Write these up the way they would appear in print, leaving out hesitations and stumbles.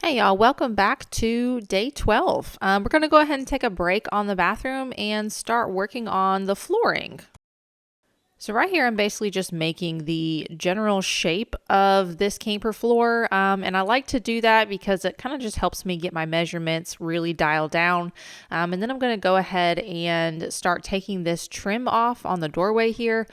Hey y'all, welcome back to day 12. We're going to go ahead and take a break on the bathroom and start working on the flooring. So right here, I'm basically just making the general shape of this camper floor. And I like to do that because it kind of just helps me get my measurements really dialed down. And then I'm going to go ahead and start taking this trim off on the doorway here.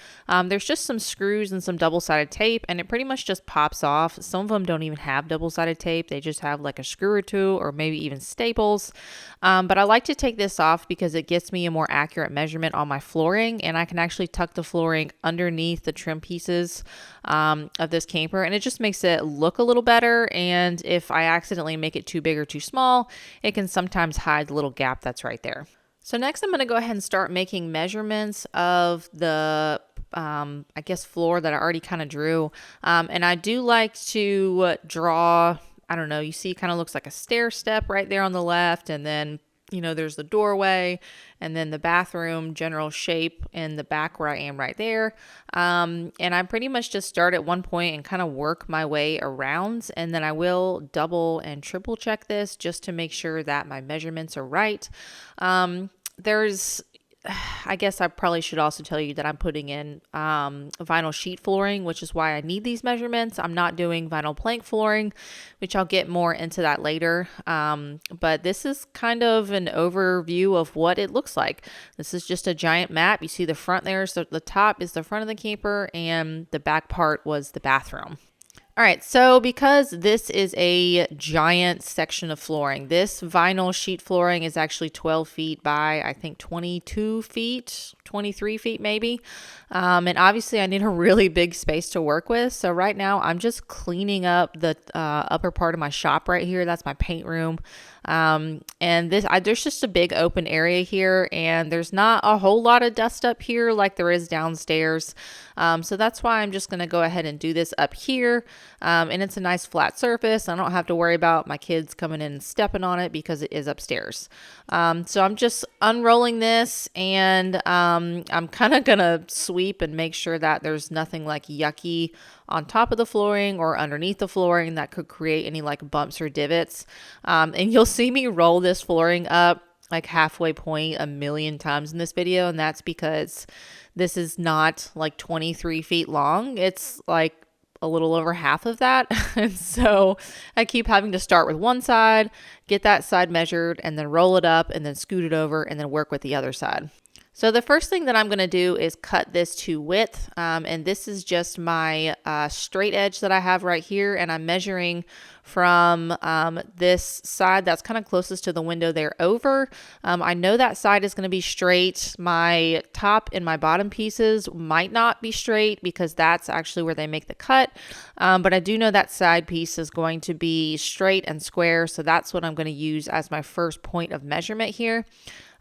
There's just some screws and some double-sided tape, and it pretty much just pops off. Some of them don't even have double-sided tape. They just have like a screw or two, or maybe even staples. But I like to take this off because it gets me a more accurate measurement on my flooring, and I can actually tuck the flooring underneath the trim pieces of this camper, and it just makes it look a little better. And if I accidentally make it too big or too small, it can sometimes hide the little gap that's right there. So next I'm going to go ahead and start making measurements of the I guess floor that I already kind of drew. And I do like to draw, I don't know, you see it kind of looks like a stair step right there on the left, and then there's the doorway, and then the bathroom general shape in the back where I am right there. And I pretty much just start at one point and kind of work my way around, and then I will double and triple check this just to make sure that my measurements are right. I guess I probably should also tell you that I'm putting in vinyl sheet flooring, which is why I need these measurements. I'm not doing vinyl plank flooring, which I'll get more into that later. But this is kind of an overview of what it looks like. This is just a giant map. You see the front there, so the top is the front of the camper, and the back part was the bathroom. All right, so because this is a giant section of flooring, this vinyl sheet flooring is actually 12 feet by, I think, 22 feet, 23 feet maybe. And obviously I need a really big space to work with. So right now I'm just cleaning up the upper part of my shop right here. That's my paint room. And there's just a big open area here, and there's not a whole lot of dust up here like there is downstairs. So that's why I'm just going to go ahead and do this up here. And it's a nice flat surface. I don't have to worry about my kids coming in and stepping on it because it is upstairs. So I'm just unrolling this, and I'm kind of going to sweep and make sure that there's nothing like yucky on top of the flooring or underneath the flooring that could create any like bumps or divots. And you'll see me roll this flooring up like halfway point a million times in this video, and that's because this is not like 23 feet long. It's like a little over half of that. And so I keep having to start with one side, get that side measured, and then roll it up, and then scoot it over, and then work with the other side. So the first thing that I'm going to do is cut this to width, and this is just my straight edge that I have right here, and I'm measuring from this side that's kind of closest to the window there over. I know that side is going to be straight. My top and my bottom pieces might not be straight because that's actually where they make the cut, but I do know that side piece is going to be straight and square, so that's what I'm going to use as my first point of measurement here.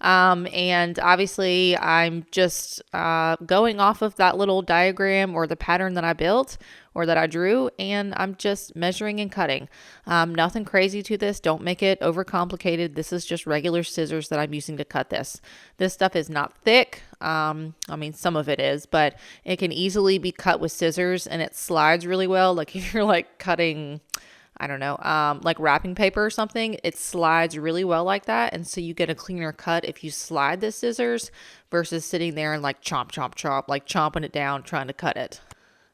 And obviously I'm just going off of that little diagram or the pattern that I built or that I drew, and I'm just measuring and cutting. Nothing crazy to this. Don't make it overcomplicated. This is just regular scissors that I'm using to cut this. This stuff is not thick. I mean, some of it is, but it can easily be cut with scissors, and it slides really well. Like if you're like cutting, I don't know, like wrapping paper or something, it slides really well like that. And so you get a cleaner cut if you slide the scissors versus sitting there and like chomp, chomp, chomp, like chomping it down, trying to cut it.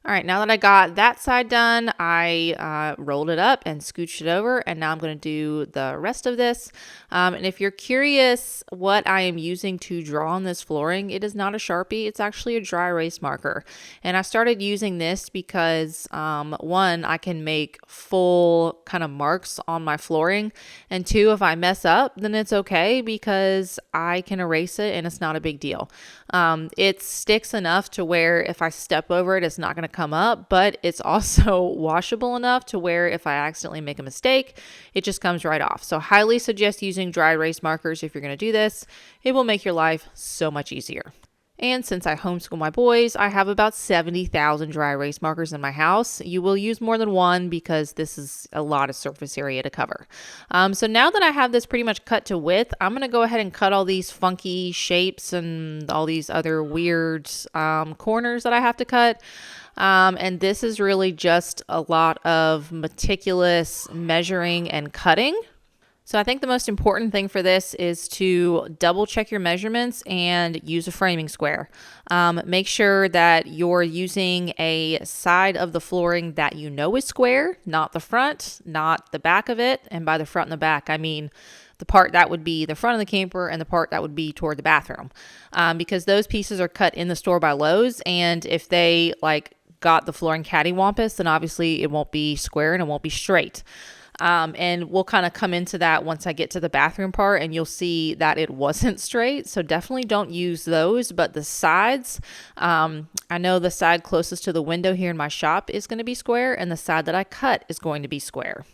All right, now that I got that side done, I rolled it up and scooched it over, and now I'm going to do the rest of this. And if you're curious what I am using to draw on this flooring, it is not a Sharpie. It's actually a dry erase marker. And I started using this because, one, I can make full kind of marks on my flooring, and two, if I mess up, then it's okay because I can erase it and it's not a big deal. It sticks enough to where if I step over it, it's not going to come up, but it's also washable enough to where if I accidentally make a mistake, it just comes right off. So highly suggest using dry erase markers if you're going to do this. It will make your life so much easier. And since I homeschool my boys, I have about 70,000 dry erase markers in my house. You will use more than one because this is a lot of surface area to cover. So now that I have this pretty much cut to width, I'm going to go ahead and cut all these funky shapes and all these other weird corners that I have to cut. And this is really just a lot of meticulous measuring and cutting. So I think the most important thing for this is to double check your measurements and use a framing square. Make sure that you're using a side of the flooring that you know is square, not the front, not the back of it. And by the front and the back, I mean the part that would be the front of the camper and the part that would be toward the bathroom. Because those pieces are cut in the store by Lowe's, and if they got the flooring cattywampus, then obviously it won't be square and it won't be straight. And we'll kind of come into that once I get to the bathroom part, and you'll see that it wasn't straight. So definitely don't use those, but the sides, I know the side closest to the window here in my shop is going to be square, and the side that I cut is going to be square.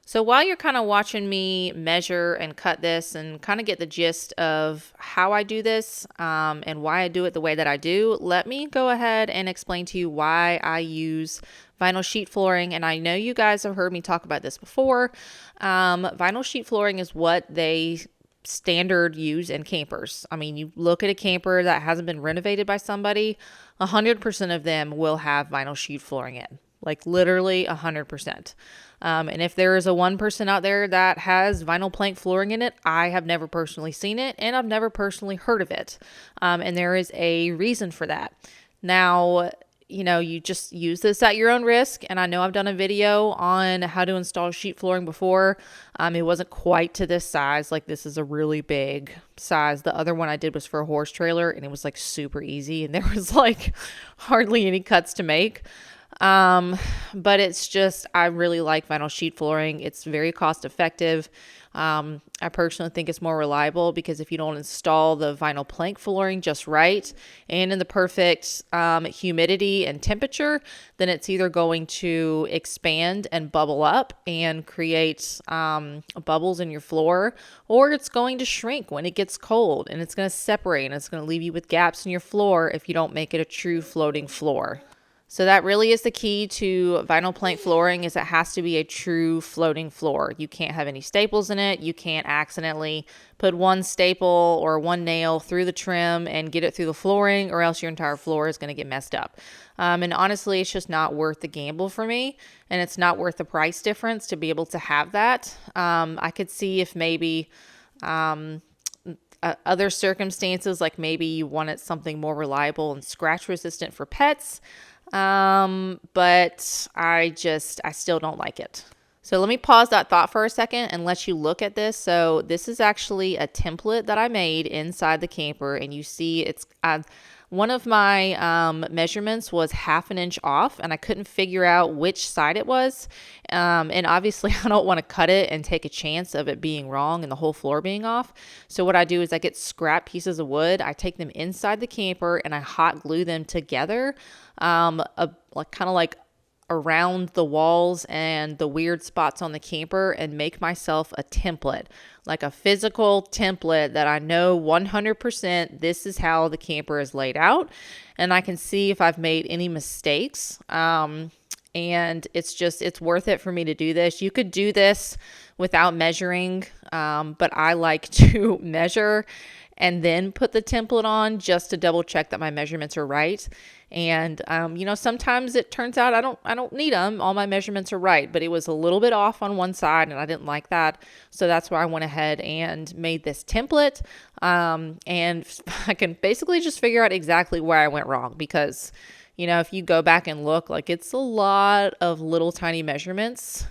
So while you're kind of watching me measure and cut this and kind of get the gist of how I do this and why I do it the way that I do, let me go ahead and explain to you why I use vinyl sheet flooring. And I know you guys have heard me talk about this before. Vinyl sheet flooring is what they standard use in campers. I mean, you look at a camper that hasn't been renovated by somebody, 100% of them will have vinyl sheet flooring in. Like literally 100%. And if there is a 1% out there that has vinyl plank flooring in it, I have never personally seen it, and I've never personally heard of it. And there is a reason for that. Now, you just use this at your own risk. And I know I've done a video on how to install sheet flooring before. It wasn't quite to this size. Like, this is a really big size. The other one I did was for a horse trailer, and it was super easy. And there was hardly any cuts to make. But it's just, I really like vinyl sheet flooring. It's very cost effective. I personally think it's more reliable because if you don't install the vinyl plank flooring just right and in the perfect humidity and temperature, then it's either going to expand and bubble up and create bubbles in your floor, or it's going to shrink when it gets cold, and it's going to separate, and it's going to leave you with gaps in your floor if you don't make it a true floating floor. So that really is the key to vinyl plank flooring, is it has to be a true floating floor. You can't have any staples in it. You can't accidentally put one staple or one nail through the trim and get it through the flooring, or else your entire floor is going to get messed up. And honestly, it's just not worth the gamble for me, and it's not worth the price difference to be able to have that. I could see if maybe other circumstances, like maybe you wanted something more reliable and scratch resistant for pets. But I still don't like it. So let me pause that thought for a second and let you look at this. So this is actually a template that I made inside the camper, and you see it's, one of my measurements was 1/2 inch off, and I couldn't figure out which side it was. And obviously I don't want to cut it and take a chance of it being wrong and the whole floor being off. So what I do is I get scrap pieces of wood, I take them inside the camper, and I hot glue them together, kind of around the walls and the weird spots on the camper, and make myself a template, like a physical template that I know 100% this is how the camper is laid out. And I can see if I've made any mistakes. And it's worth it for me to do this. You could do this without measuring, but I like to measure and then put the template on just to double check that my measurements are right. And, sometimes it turns out I don't need them. All my measurements are right, but it was a little bit off on one side, and I didn't like that. So that's why I went ahead and made this template. And I can basically just figure out exactly where I went wrong, because, if you go back and look, it's a lot of little tiny measurements.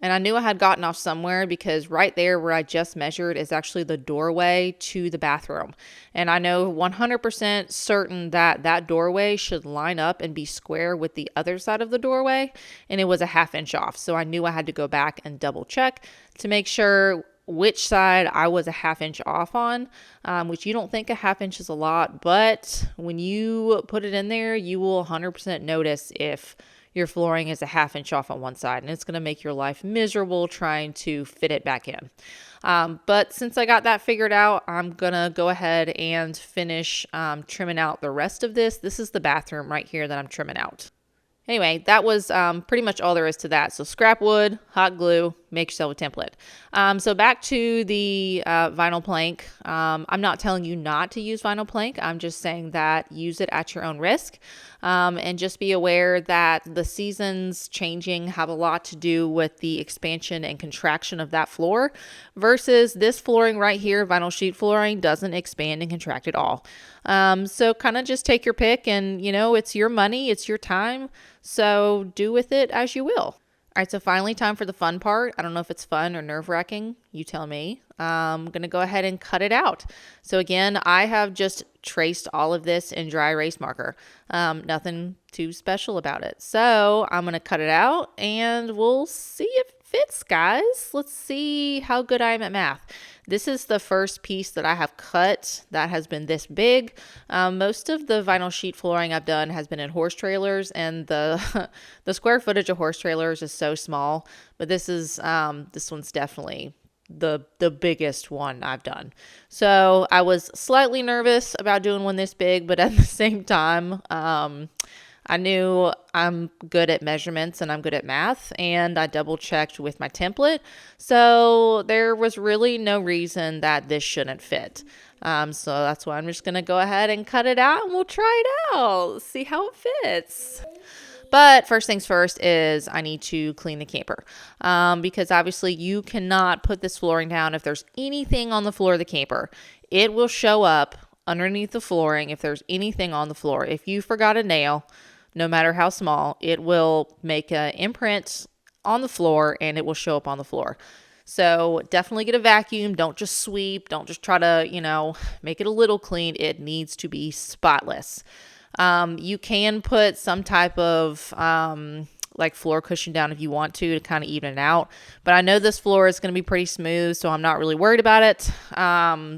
And I knew I had gotten off somewhere, because right there where I just measured is actually the doorway to the bathroom. And I know 100% certain that that doorway should line up and be square with the other side of the doorway. And it was a 1/2 inch off. So I knew I had to go back and double check to make sure which side I was a 1/2 inch off on, which you don't think a 1/2 inch is a lot. But when you put it in there, you will 100% notice if your flooring is a 1/2 inch off on one side, and it's going to make your life miserable trying to fit it back in. But since I got that figured out, I'm going to go ahead and finish trimming out the rest of this. This is the bathroom right here that I'm trimming out. Anyway, that was pretty much all there is to that. So scrap wood, hot glue, make yourself a template. So back to the vinyl plank. I'm not telling you not to use vinyl plank. I'm just saying that use it at your own risk. And just be aware that the seasons changing have a lot to do with the expansion and contraction of that floor versus this flooring right here, vinyl sheet flooring, doesn't expand and contract at all. So kind of just take your pick, and it's your money, it's your time. So do with it as you will. All right, so finally time for the fun part. I don't know if it's fun or nerve-wracking. You tell me. I'm going to go ahead and cut it out. So again, I have just traced all of this in dry erase marker. Nothing too special about it. So I'm going to cut it out and we'll see if it fits, guys. Let's see how good I am at math. This is the first piece that I have cut that has been this big. Most of the vinyl sheet flooring I've done has been in horse trailers, and the the square footage of horse trailers is so small. But this one's definitely the biggest one I've done. So I was slightly nervous about doing one this big, but at the same time, I knew I'm good at measurements and I'm good at math, and I double checked with my template. So there was really no reason that this shouldn't fit. So that's why I'm just going to go ahead and cut it out, and we'll try it out, see how it fits. But first things first is I need to clean the camper, because obviously you cannot put this flooring down if there's anything on the floor of the camper. It will show up underneath the flooring if there's anything on the floor. If you forgot a nail, no matter how small, it will make an imprint on the floor and it will show up on the floor. So definitely get a vacuum. Don't just sweep. Don't just try to, make it a little clean. It needs to be spotless. You can put some type of like floor cushion down if you want to kind of even it out. But I know this floor is going to be pretty smooth, so I'm not really worried about it.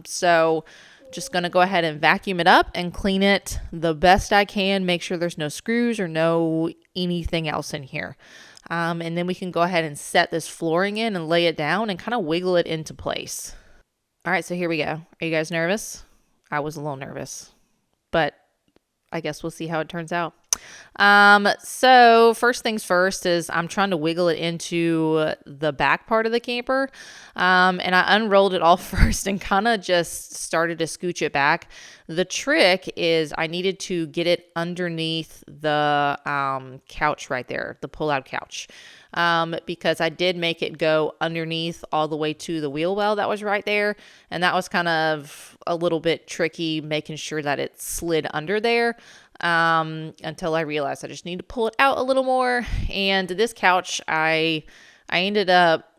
So just going to go ahead and vacuum it up and clean it the best I can. Make sure there's no screws or no anything else in here. And then we can go ahead and set this flooring in and lay it down and kind of wiggle it into place. All right, so here we go. Are you guys nervous? I was a little nervous, but I guess we'll see how it turns out. So first things first is I'm trying to wiggle it into the back part of the camper. And I unrolled it all first and kind of just started to scooch it back. The trick is I needed to get it underneath the couch right there, the pull-out couch. Because I did make it go underneath all the way to the wheel well that was right there. And that was kind of a little bit tricky, making sure that it slid under there. Until I realized I just need to pull it out a little more. And this couch, I ended up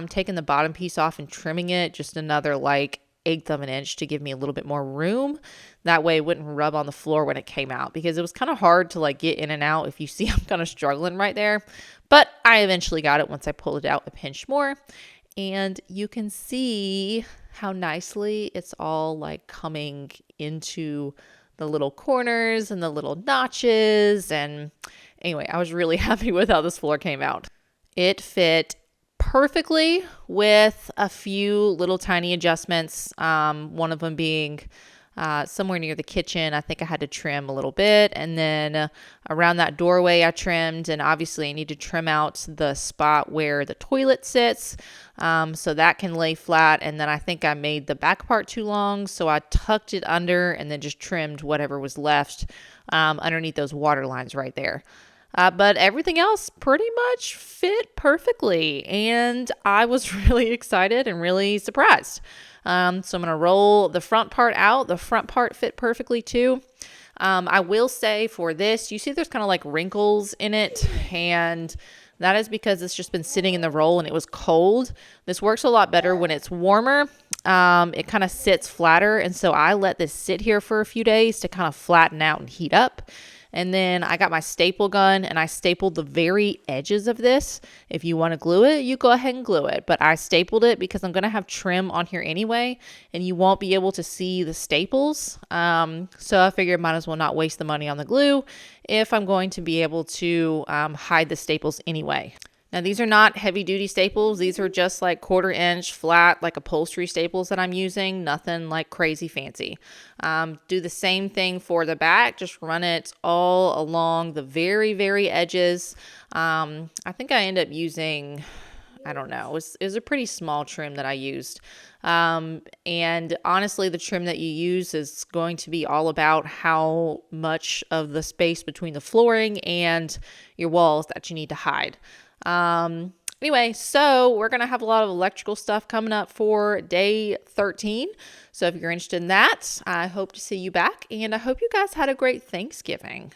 taking the bottom piece off and trimming it just another like 1/8 of an inch to give me a little bit more room. That way it wouldn't rub on the floor when it came out, because it was kind of hard to like get in and out. If you see, I'm kind of struggling right there, but I eventually got it once I pulled it out a pinch more. And you can see how nicely it's all like coming into the little corners and the little notches. And anyway, I was really happy with how this floor came out. It fit perfectly with a few little tiny adjustments. One of them being somewhere near the kitchen. I think I had to trim a little bit. And then around that doorway I trimmed. And obviously I need to trim out the spot where the toilet sits, so that can lay flat. And then I think I made the back part too long, so I tucked it under and then just trimmed whatever was left underneath those water lines right there. But everything else pretty much fit perfectly, and I was really excited and really surprised. So I'm going to roll the front part out. The front part fit perfectly too. I will say for this, you see there's kind of like wrinkles in it, and that is because it's just been sitting in the roll and it was cold. This works a lot better when it's warmer. It kind of sits flatter, and so I let this sit here for a few days to kind of flatten out and heat up. And then I got my staple gun and I stapled the very edges of this. If you want to glue it, you go ahead and glue it. But I stapled it because I'm going to have trim on here anyway, and you won't be able to see the staples. So I figured might as well not waste the money on the glue if I'm going to be able to hide the staples anyway. Now, these are not heavy duty staples. These are just like 1/4 inch flat, like upholstery staples that I'm using. Nothing like crazy fancy. Do the same thing for the back. Just run it all along the very, very edges. I think I end up using I don't know. It was a pretty small trim that I used. And honestly, the trim that you use is going to be all about how much of the space between the flooring and your walls that you need to hide. Anyway, so we're going to have a lot of electrical stuff coming up for day 13. So if you're interested in that, I hope to see you back, and I hope you guys had a great Thanksgiving.